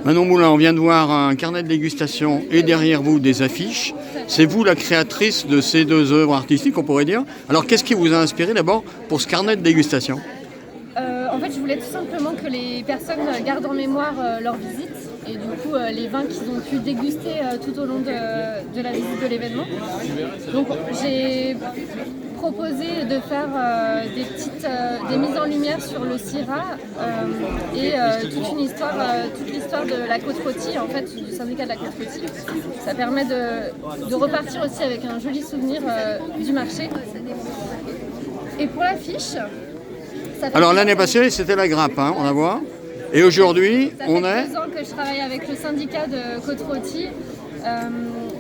Manon Moulin, on vient de voir un carnet de dégustation et derrière vous des affiches. C'est vous la créatrice de ces deux œuvres artistiques, on pourrait dire. Alors qu'est-ce qui vous a inspiré d'abord pour ce carnet de dégustation? En fait, je voulais tout simplement que les personnes gardent en mémoire leur visite et du coup les vins qu'ils ont pu déguster tout au long de la visite de l'événement. Donc j'ai proposé de faire des mises en lumière sur le Syrah et toute l'histoire de la côte rôtie, en fait, du syndicat de la côte rôtie. Ça permet de repartir aussi avec un joli souvenir du marché. Et pour l'affiche, alors l'année passée, c'était la grappe, hein, on la voit. Et aujourd'hui, on est... Ça fait 2 ans que je travaille avec le syndicat de côte-rôtie.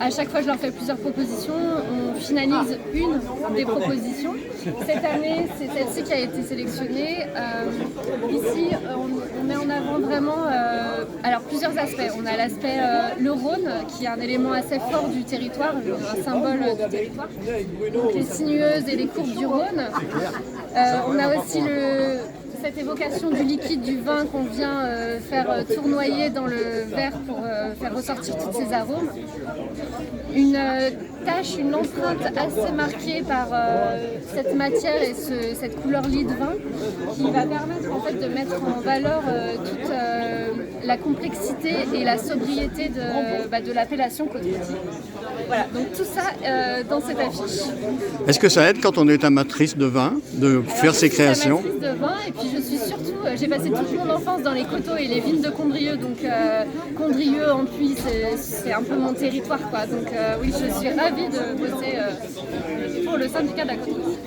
À chaque fois, je leur fais plusieurs propositions. On finalise une des propositions. Cette année, c'est celle-ci qui a été sélectionnée. Ici, on met en avant vraiment alors plusieurs aspects. On a l'aspect le Rhône, qui est un élément assez fort du territoire, un symbole du territoire. Donc, les sinueuses et les courbes du Rhône. On a aussi cette évocation du liquide du vin qu'on vient faire tournoyer dans le verre pour faire ressortir tous ces arômes. Une empreinte assez marquée par cette matière et cette couleur lit de vin qui va permettre en fait de mettre en valeur toute la complexité et la sobriété de l'appellation côte-rôtie. Voilà, donc tout ça dans cette affiche. Est-ce que ça aide quand on est amatrice de vin, de faire ces créations? Je suis amatrice de vin et puis je suis surtout, j'ai passé toute mon enfance dans les coteaux et les vignes de Condrieu, donc Condrieu en Puy, c'est un peu mon territoire, quoi. Donc oui, je suis ravie de bosser pour le syndicat de la côte.